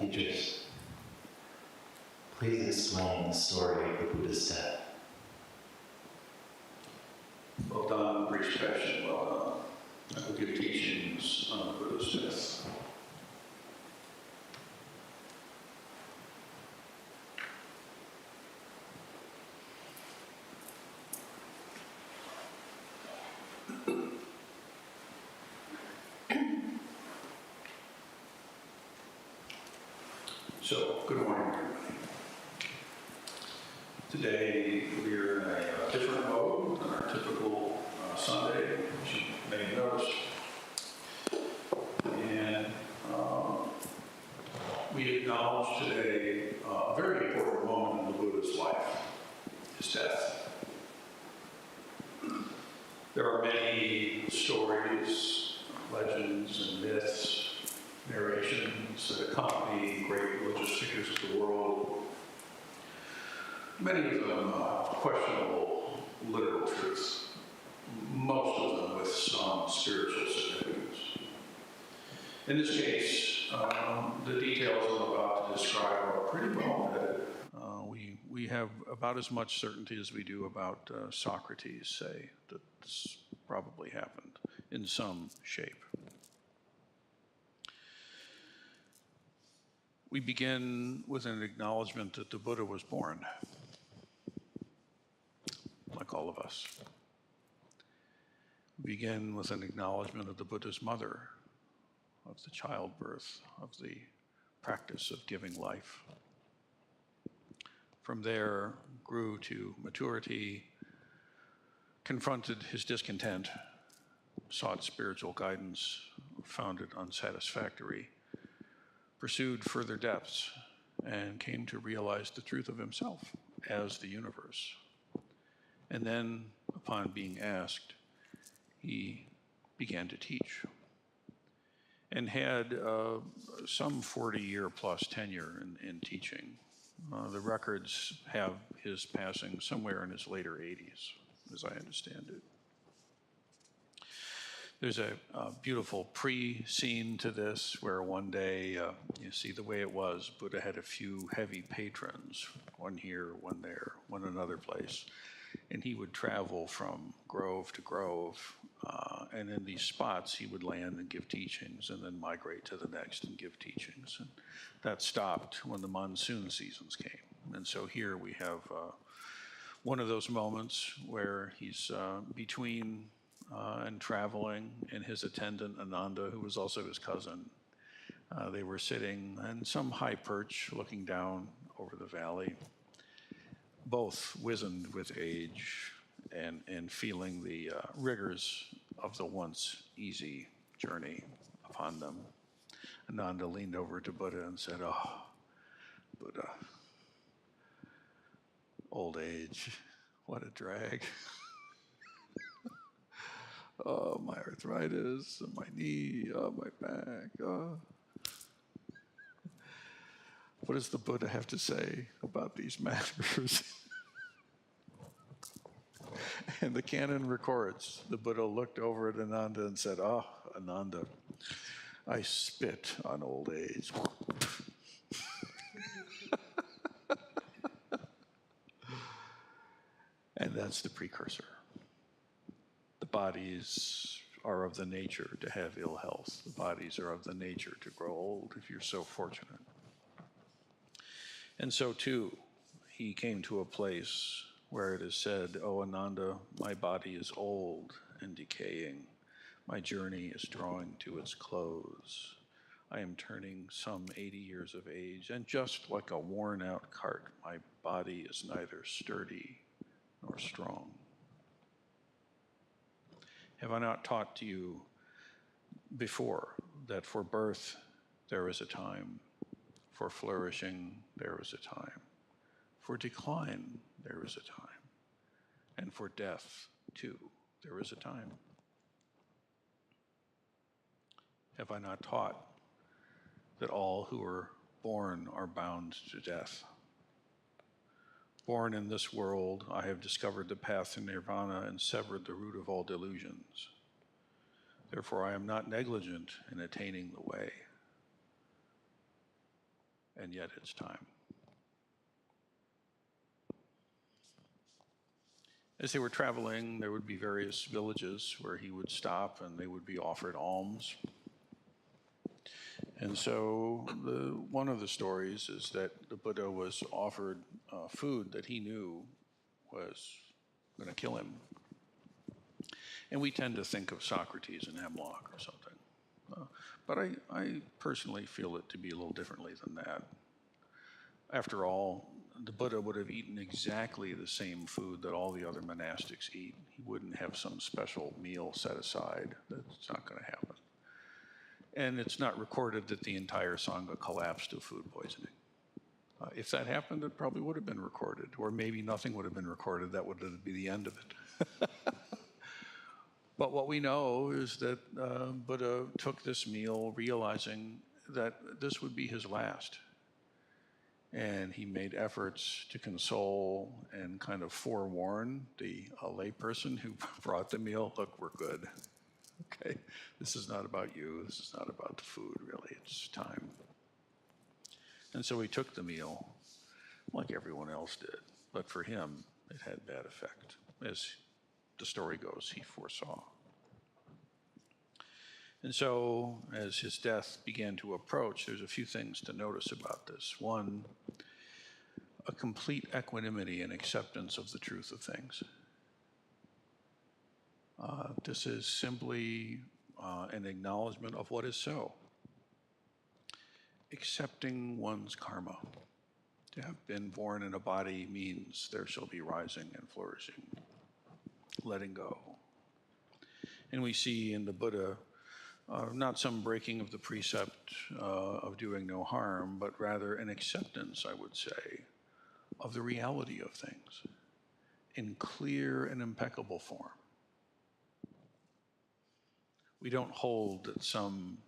teachers. Please explain the story of the Buddha's death. Well done, British passion, well done. I will give teachings on the Buddha's death. So, good morning, everybody. Today, we're in a different mode than our typical Sunday, which you may have noticed. And we acknowledge today a very important moment in the Buddha's life, his death. There are many stories, legends, and myths, narrations that accompany great religious figures of the world. Many of them questionable literal truths, most of them with some spiritual significance. In this case, the details I'm about to describe are pretty well vetted. We have about as much certainty as we do about Socrates, say, that this probably happened in some shape. We begin with an acknowledgement that the Buddha was born, like all of us. We begin with an acknowledgement of the Buddha's mother, of the childbirth, of the practice of giving life. From there, grew to maturity, confronted his discontent, sought spiritual guidance, found it unsatisfactory, pursued further depths, and came to realize the truth of himself as the universe. And then, upon being asked, he began to teach and had some 40-year plus tenure in teaching. The records have his passing somewhere in his later 80s, as I understand it. There's a beautiful pre-scene to this where one day, you see the way it was, Buddha had a few heavy patrons, one here, one there, one another place, and he would travel from grove to grove, and in these spots he would land and give teachings and then migrate to the next and give teachings. And that stopped when the monsoon seasons came. And so here we have one of those moments where he's between and traveling, and his attendant, Ananda, who was also his cousin, they were sitting on some high perch looking down over the valley, both wizened with age and feeling the rigors of the once easy journey upon them. Ananda leaned over to Buddha and said, "Oh, Buddha, old age, what a drag. Oh, my arthritis, my knee, oh, my back, oh." What does the Buddha have to say about these matters? And the canon records, the Buddha looked over at Ananda and said, "Oh, Ananda, I spit on old age." And that's the precursor. The bodies are of the nature to have ill health. The bodies are of the nature to grow old if you're so fortunate. And so too, he came to a place where it is said, "Oh, Ananda, my body is old and decaying. My journey is drawing to its close. I am turning some 80 years of age, and just like a worn-out cart, my body is neither sturdy nor strong. Have I not taught to you before that for birth there is a time, for flourishing there is a time, for decline there is a time, and for death too there is a time? Have I not taught that all who are born are bound to death? Born in this world, I have discovered the path to nirvana and severed the root of all delusions. Therefore, I am not negligent in attaining the way. and yet it's time. As they were traveling, there would be various villages where he would stop and they would be offered alms. And so one of the stories is that the Buddha was offered food that he knew was going to kill him. And we tend to think of Socrates and hemlock or something. But I personally feel it to be a little differently than that. After all, the Buddha would have eaten exactly the same food that all the other monastics eat. He wouldn't have some special meal set aside. That's not going to happen. And it's not recorded that the entire Sangha collapsed of food poisoning. If that happened, it probably would have been recorded, or maybe nothing would have been recorded. That would be the end of it. But what we know is that Buddha took this meal realizing that this would be his last. And he made efforts to console and kind of forewarn the layperson who brought the meal, look, we're good. Okay, this is not about you. This is not about the food, really. It's time. And so he took the meal like everyone else did. But for him, it had bad effect. As the story goes, he foresaw. And so as his death began to approach, there's a few things to notice about this. One, a complete equanimity and acceptance of the truth of things. This is simply an acknowledgement of what is so. Accepting one's karma. To have been born in a body means there shall be rising and flourishing. Letting go. And we see in the Buddha not some breaking of the precept of doing no harm, but rather an acceptance, I would say, of the reality of things in clear and impeccable form. We don't hold that some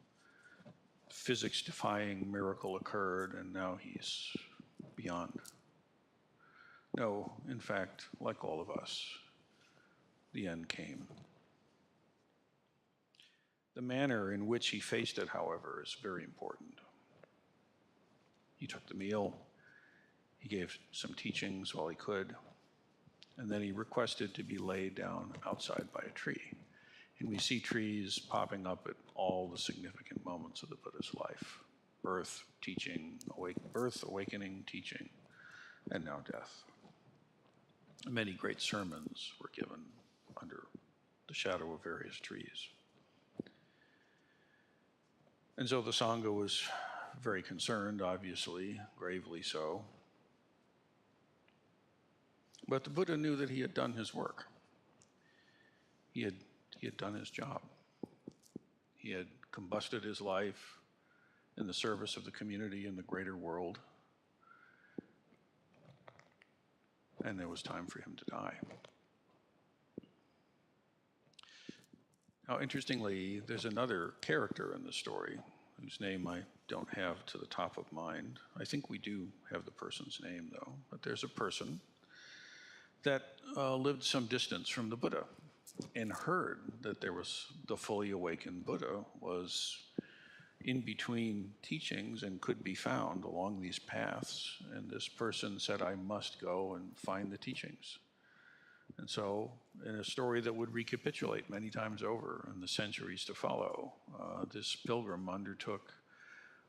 physics-defying miracle occurred and now he's beyond. No, in fact, like all of us, the end came. The manner in which he faced it, however, is very important. He took the meal, he gave some teachings while he could, and then he requested to be laid down outside by a tree. And we see trees popping up at all the significant moments of the Buddha's life. Birth, teaching, birth, awakening, teaching, and now death. Many great sermons were given under the shadow of various trees. And so the Sangha was very concerned, obviously, gravely so. But the Buddha knew that he had done his work. He had done his job. He had combusted his life in the service of the community and the greater world. And there was time for him to die. Now, interestingly, there's another character in the story whose name I don't have to the top of mind. I think we do have the person's name, though. But there's a person that lived some distance from the Buddha and heard that there was the fully awakened Buddha was in between teachings and could be found along these paths. And this person said, I must go and find the teachings. And so, in a story that would recapitulate many times over in the centuries to follow, this pilgrim undertook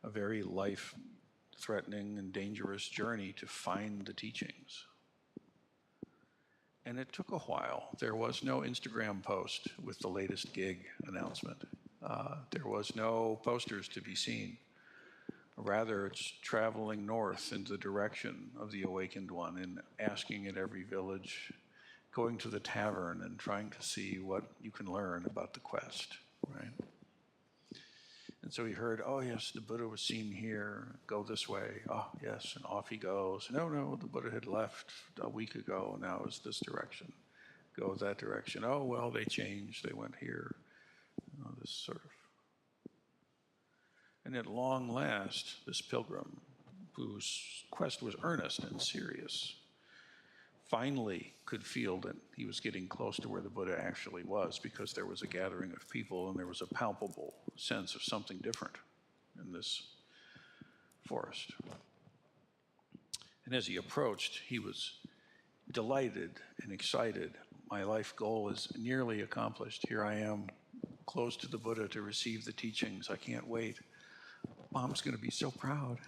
a very life-threatening and dangerous journey to find the teachings. And it took a while. There was no Instagram post with the latest gig announcement. There was no posters to be seen. Rather, it's traveling north in the direction of the awakened one and asking at every village, going to the tavern and trying to see what you can learn about the quest, right? And so he heard, oh yes, the Buddha was seen here, go this way. Oh yes, and off he goes. No, the Buddha had left a week ago, now it's this direction. Go that direction. Oh well, they changed, they went here. This sort of. And at long last, this pilgrim, whose quest was earnest and serious, finally could feel that he was getting close to where the Buddha actually was, because there was a gathering of people and there was a palpable sense of something different in this forest. And as he approached, he was delighted and excited. My life goal is nearly accomplished. Here I am, close to the Buddha to receive the teachings. I can't wait. Mom's going to be so proud.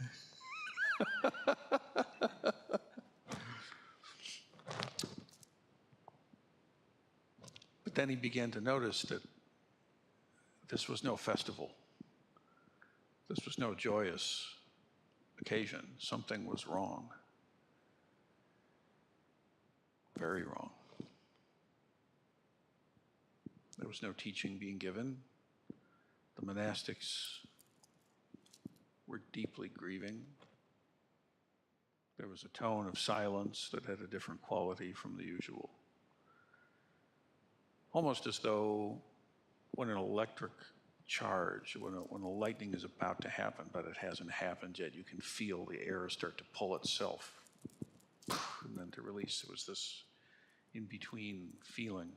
But then he began to notice that this was no festival. This was no joyous occasion. Something was wrong. Very wrong. There was no teaching being given. The monastics were deeply grieving. There was a tone of silence that had a different quality from the usual. Almost as though when an electric charge, when a lightning is about to happen, but it hasn't happened yet, you can feel the air start to pull itself and then to release. It was this in-between feeling.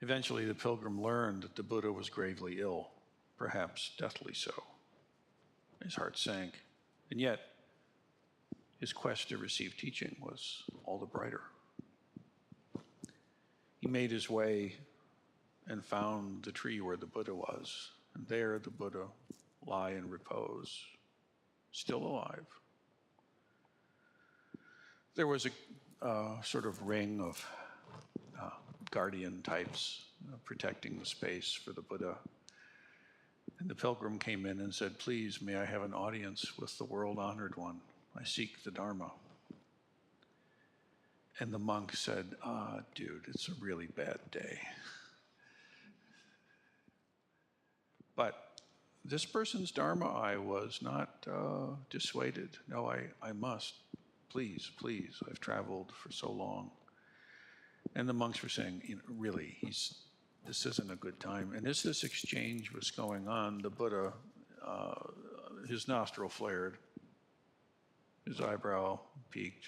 Eventually, the pilgrim learned that the Buddha was gravely ill, perhaps deathly so. His heart sank, and yet his quest to receive teaching was all the brighter. He made his way and found the tree where the Buddha was, and there the Buddha lie in repose, still alive. There was a sort of ring of guardian types protecting the space for the Buddha. And the pilgrim came in and said, "Please, may I have an audience with the world-honored one? I seek the Dharma." And the monk said, "Dude, it's a really bad day." But this person's Dharma eye was not dissuaded. "No, I must. Please, please, I've traveled for so long." And the monks were saying, "Really, this isn't a good time." And as this exchange was going on, the Buddha, his nostril flared, his eyebrow peaked,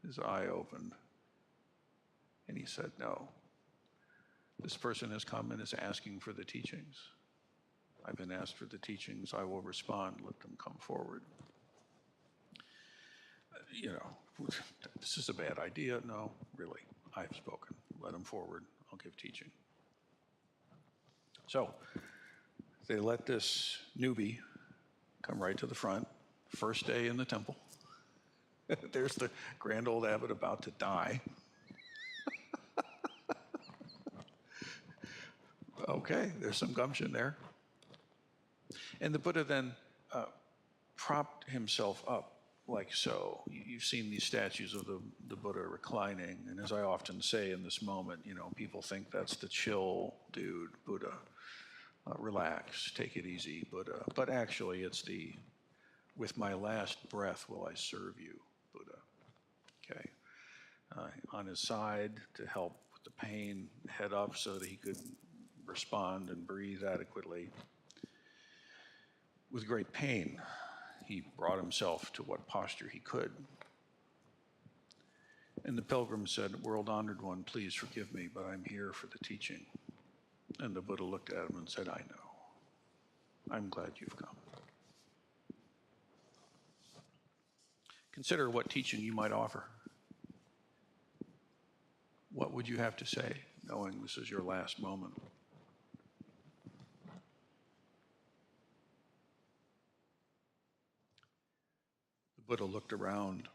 his eye opened, and he said, "No, this person has come and is asking for the teachings. I've been asked for the teachings. I will respond. Let them come forward." This is a bad idea. No, really, I've spoken. Let them forward. I'll give teaching. So they let this newbie come right to the front. First day in the temple. There's the grand old abbot about to die. Okay, there's some gumption there. And the Buddha then propped himself up like so. You've seen these statues of the Buddha reclining, and as I often say in this moment, people think that's the chill dude, Buddha. Relax, take it easy, Buddha. But actually, it's the "with my last breath will I serve you," Buddha. Okay. On his side to help with the pain, head up so that he could respond and breathe adequately. With great pain, he brought himself to what posture he could. And the pilgrim said, "World-honored one, please forgive me, but I'm here for the teaching." And the Buddha looked at him and said, "I know. I'm glad you've come." Consider what teaching you might offer. What would you have to say, knowing this is your last moment? The Buddha looked around.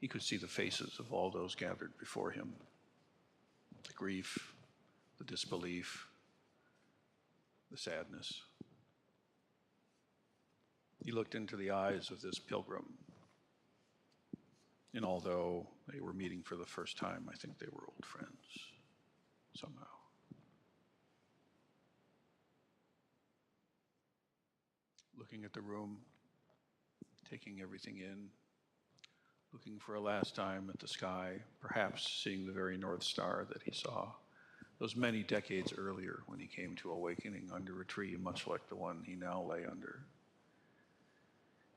He could see the faces of all those gathered before him. The grief, the disbelief, the sadness. He looked into the eyes of this pilgrim. And although they were meeting for the first time, I think they were old friends somehow. Looking at the room, taking everything in, looking for a last time at the sky, perhaps seeing the very North Star that he saw those many decades earlier when he came to awakening under a tree much like the one he now lay under.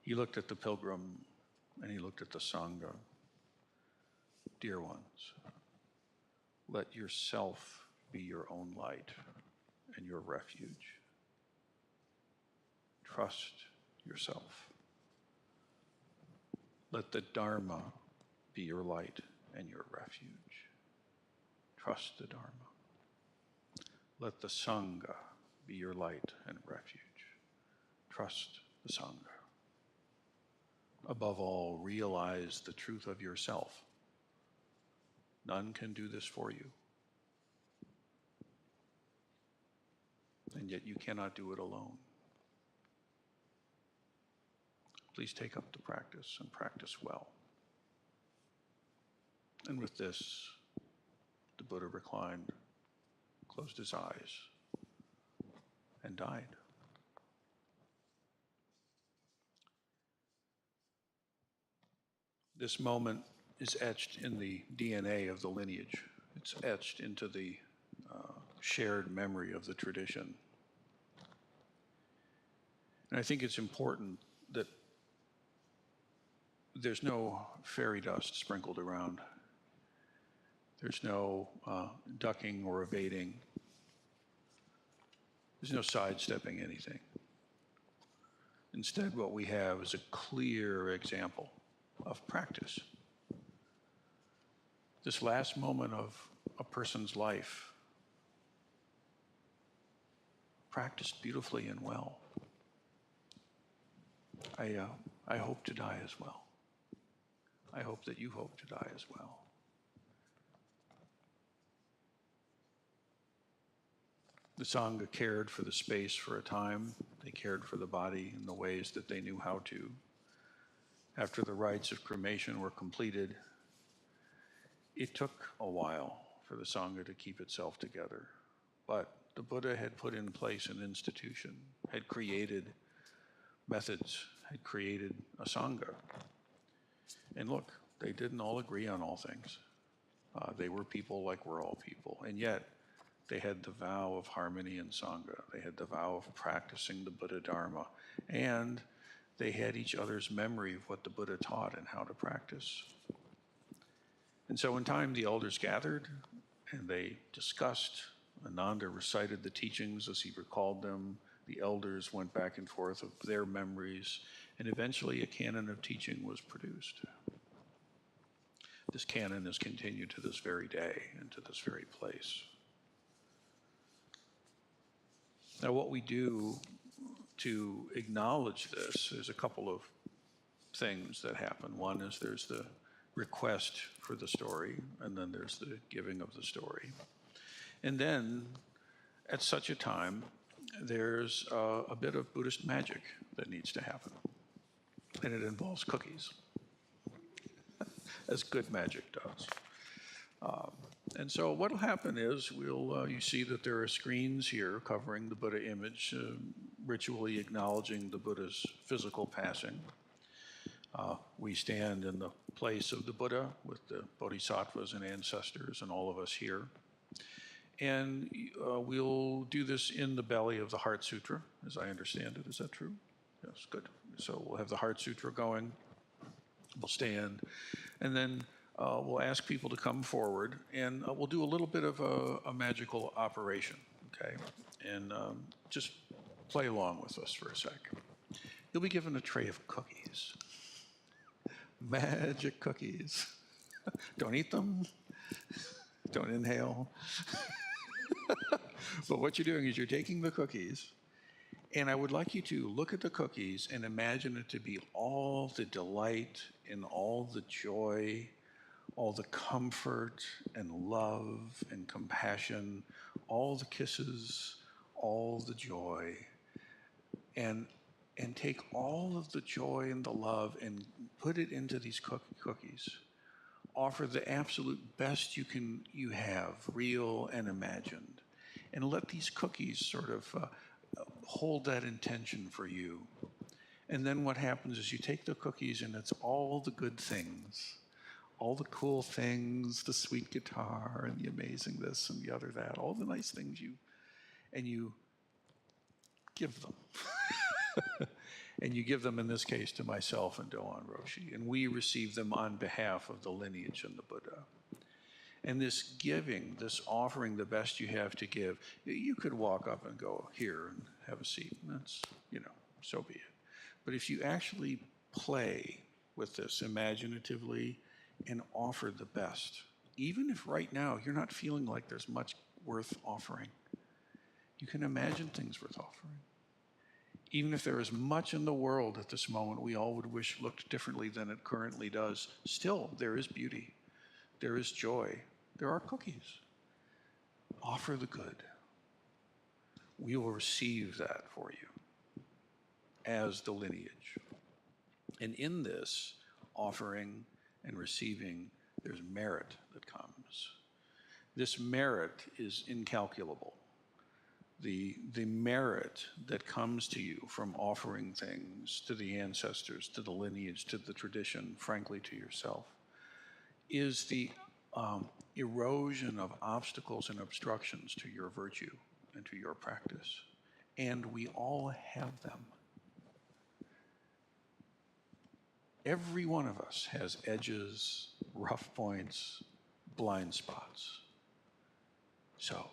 He looked at the pilgrim and he looked at the Sangha. Dear ones, let yourself be your own light and your refuge. Trust yourself. Let the Dharma be your light and your refuge. Trust the Dharma. Let the Sangha be your light and refuge. Trust the Sangha. Above all, realize the truth of yourself. None can do this for you. And yet you cannot do it alone. Please take up the practice and practice well. And with this, the Buddha reclined, closed his eyes, and died. This moment is etched in the DNA of the lineage. It's etched into the shared memory of the tradition. And I think it's important that there's no fairy dust sprinkled around. There's no ducking or evading. There's no sidestepping anything. Instead, what we have is a clear example of practice. This last moment of a person's life, practiced beautifully and well. I hope to die as well. I hope that you hope to die as well. The Sangha cared for the space for a time. They cared for the body in the ways that they knew how to. After the rites of cremation were completed, it took a while for the Sangha to keep itself together. But the Buddha had put in place an institution, had created methods, had created a Sangha. And look, they didn't all agree on all things. They were people like we're all people. And yet, they had the vow of harmony and Sangha. They had the vow of practicing the Buddha Dharma. And they had each other's memory of what the Buddha taught and how to practice. And so in time, the elders gathered and they discussed. Ananda recited the teachings as he recalled them. The elders went back and forth of their memories. And eventually a canon of teaching was produced. This canon has continued to this very day and to this very place. Now, what we do to acknowledge this, there's a couple of things that happen. One is there's the request for the story, and then there's the giving of the story. And then, at such a time, there's a bit of Buddhist magic that needs to happen. And it involves cookies, as good magic does. And so what will happen is you see that there are screens here covering the Buddha image, ritually acknowledging the Buddha's physical passing. We stand in the place of the Buddha with the bodhisattvas and ancestors and all of us here. And we'll do this in the belly of the Heart Sutra, as I understand it. Is that true? Yes, good. So we'll have the Heart Sutra going. We'll stand. And then we'll ask people to come forward, and we'll do a little bit of a magical operation, okay? And just play along with us for a sec. You'll be given a tray of cookies. Magic cookies. Don't eat them. Don't inhale. But what you're doing is you're taking the cookies, and I would like you to look at the cookies and imagine it to be all the delight and all the joy, all the comfort and love and compassion, all the kisses, all the joy, and take all of the joy and the love and put it into these cookies. Offer the absolute best you have, real and imagined, and let these cookies sort of hold that intention for you. And then what happens is you take the cookies and it's all the good things, all the cool things, the sweet guitar and the amazing this and the other that, all the nice things you give them. And you give them, in this case, to myself and Doan Roshi. And we receive them on behalf of the lineage and the Buddha. And this giving, this offering the best you have to give, you could walk up and go here and have a seat. And that's, so be it. But if you actually play with this imaginatively and offer the best, even if right now you're not feeling like there's much worth offering, you can imagine things worth offering. Even if there is much in the world at this moment we all would wish looked differently than it currently does, still there is beauty, there is joy, there are cookies. Offer the good. We will receive that for you as the lineage. And in this offering and receiving, there's merit that comes. This merit is incalculable. The merit that comes to you from offering things to the ancestors, to the lineage, to the tradition, frankly, to yourself, is the erosion of obstacles and obstructions to your virtue and to your practice. And we all have them. Every one of us has edges, rough points, blind spots. So,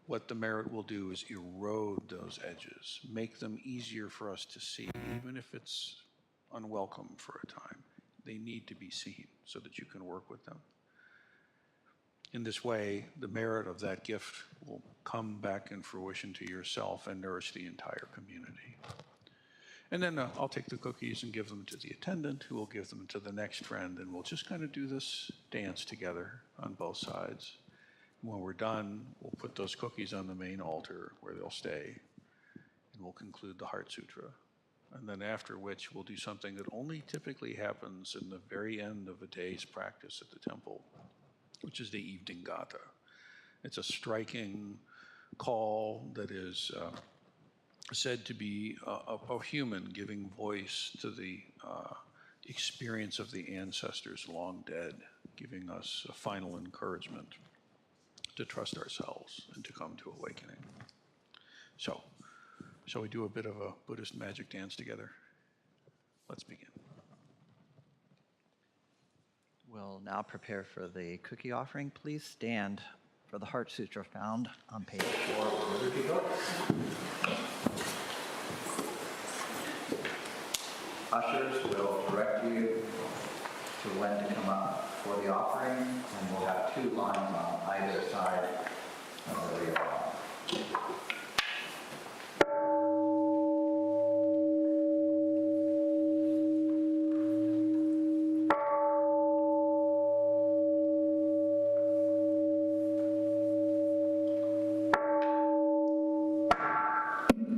what the merit will do is erode those edges, make them easier for us to see, even if it's unwelcome for a time. They need to be seen so that you can work with them. In this way, the merit of that gift will come back in fruition to yourself and nourish the entire community. And then I'll take the cookies and give them to the attendant, who will give them to the next friend, and we'll just kind of do this dance together on both sides. When we're done, we'll put those cookies on the main altar where they'll stay, and we'll conclude the Heart Sutra. And then after which, we'll do something that only typically happens in the very end of a day's practice at the temple, which is the evening gata. It's a striking call that is said to be a human giving voice to the experience of the ancestors long dead, giving us a final encouragement to trust ourselves and to come to awakening. So, shall we do a bit of a Buddhist magic dance together? Let's begin. We'll now prepare for the cookie offering. Please stand for the Heart Sutra found on page 4 of the liturgy book. Ushers will direct you to when to come up for the offering, and we'll have 2 lines on either side of the aisle.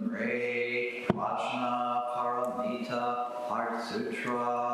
Great Vajna Paramita Heart Sutra.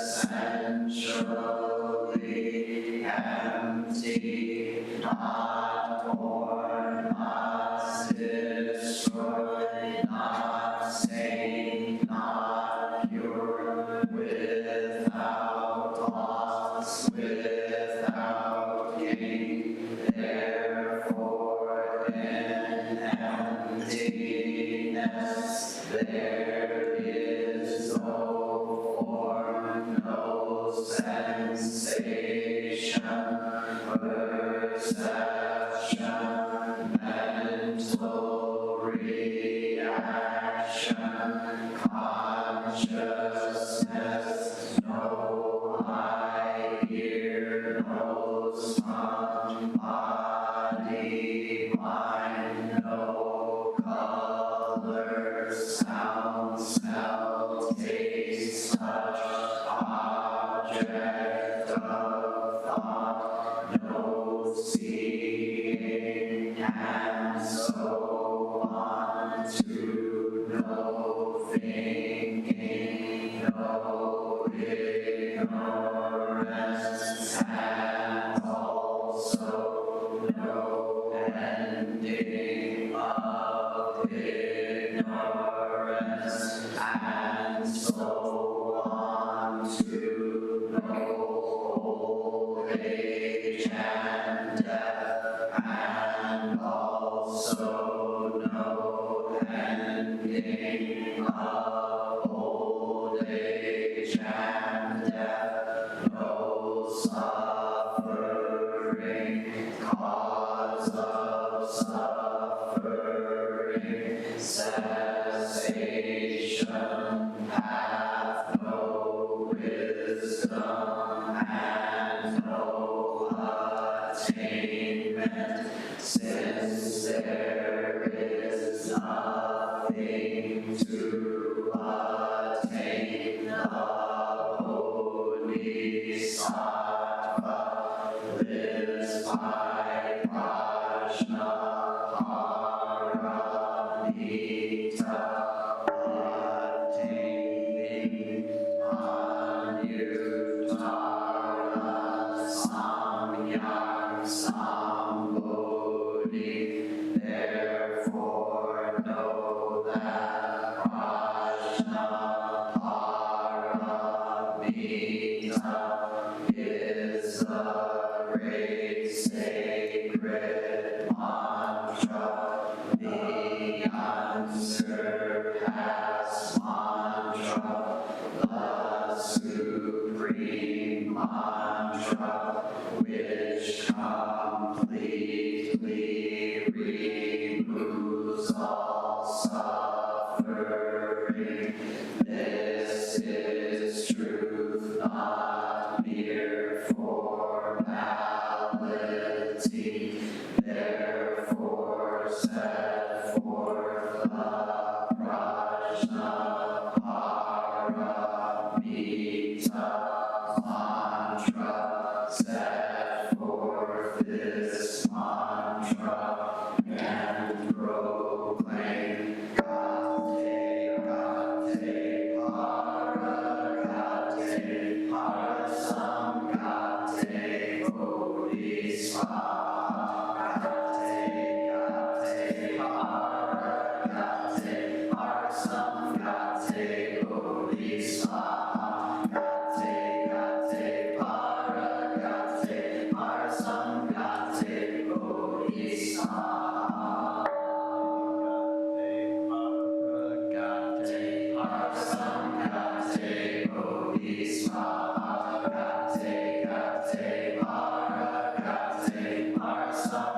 Essentially not born, not destroyed, not stained, not pure, without loss, without gain. Therefore, in emptiness there is no form, no sensation, perception, mental reaction, consciousness, no eye, ear, nose, tongue, body, mind, no color, sound, smell, taste, touch, object of thought, no seeing, and so on, to no thinking, no ignorance, and also no ending of ignorance, and so on, to no old age and death, and also no ending of old age and death, no suffering, cause of suffering, cessation, hath no wisdom, and no attainment, since there is nothing to attain. The Bodhisattva lives by prajnaparamita, attaining anyuttara samyak sambodhi. Therefore know that prajnaparamita is the great sacred mantra, the unsurpassed mantra, the supreme mantra, which completely removes all suffering. This is truth, not mere formality. Therefore set forth the prajnaparamita mantra. Set forth this mantra and proclaim Gate, Gate, Para, Gate, Parasam, Gate, Bodhisvaha, Gate, Gate, Para, Gate, Parasam, Gate, Bodhisvaha, Gate, Gate, Para, Gate, Parasam, Gate, Bodhisvaha. Gate, Parasam, Gate, Bodhisvaha, Gate, Gate, Para, Gate, Parasam,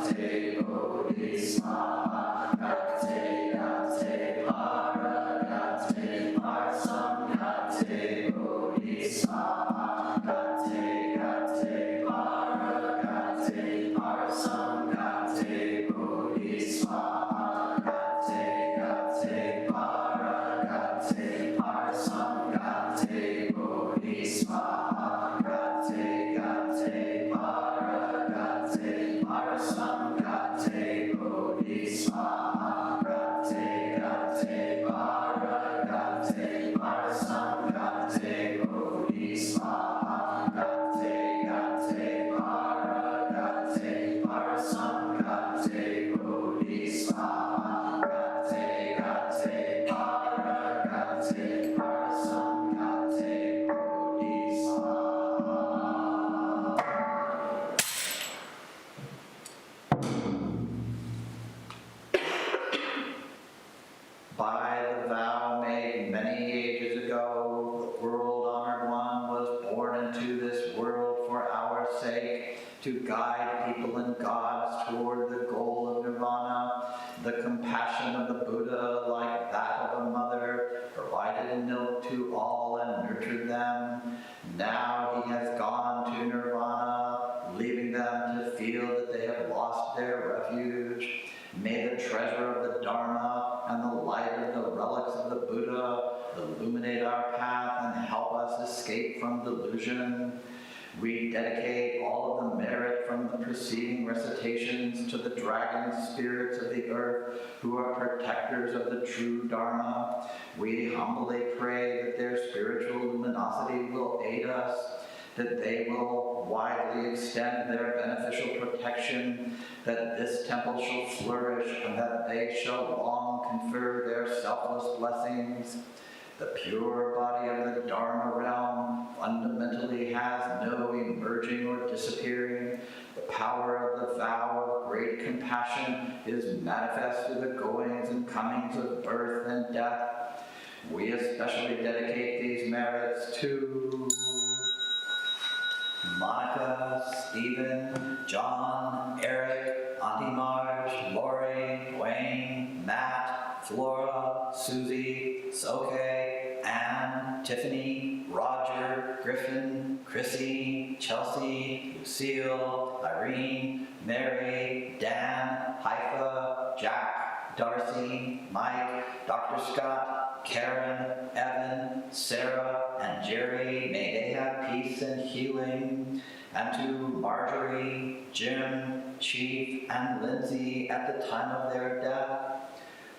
Gate, Bodhisvaha, Gate, Gate, Para, Gate, Parasam, Gate, Bodhisvaha, Gate, Gate, Para, Gate, Parasam, Gate, Bodhisvaha, Gate, Gate, Para, Gate, Parasam, Gate, Bodhisvaha, Gate, Gate, Para, Gate, Parasam, Gate, Bodhisvaha, Gate, Gate, Para, Gate, Parasam, Gate, Bodhisvaha, Gate, Gate, Para, By the vow made many ages ago, the world-honored one was born into this world for our sake, to guide people and gods toward the goal of nirvana. The compassion of the Buddha, like that of a mother, provided milk to all and nurtured them. Now he has gone to nirvana, leaving them to feel that they have lost their refuge. May the treasure of the Dharma and the light of the relics of the Buddha illuminate our path and help us escape from delusion. We dedicate all of the merit from the preceding recitations to the dragon spirits of the earth who are protectors of the true Dharma. We humbly pray that their spiritual luminosity will aid us, that they will widely extend their beneficial protection, that this temple shall flourish, and that they shall long confer their selfless blessings. The pure body of the Dharma realm fundamentally has no emerging or disappearing. The power of the vow of great compassion is manifest through the goings and comings of birth and death. We especially dedicate these merits to Monica, Stephen, John, Eric, Auntie Marge, Lori, Wayne, Matt, Flora, Susie, Soke, Anne, Tiffany, Roger, Griffin, Chrissy, Chelsea, Lucille, Irene, Mary, Dan, Haifa, Jack, Darcy, Mike, Dr. Scott, Karen, Evan, Sarah, and Jerry. May they have peace and healing. And to Marjorie, Jim, Chief, and Lindsay at the time of their death.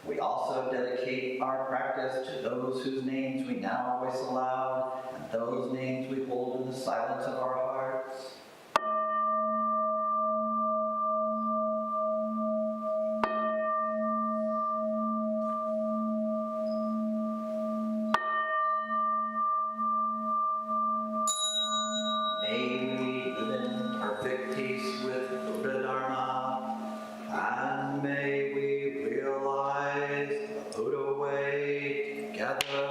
We also dedicate our practice to those whose names we now voice aloud, and those names we hold in the silence of our hearts. May we live in perfect peace with Buddha Dharma, and may we realize the Buddha way together.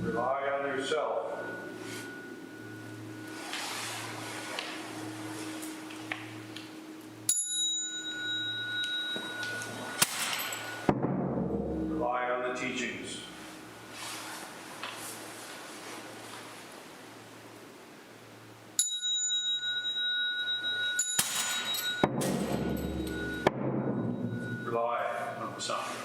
Rely on yourself. Rely on the teachings. Rely on the Sangha.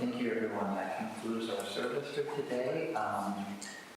Thank you, everyone. That concludes our service for today.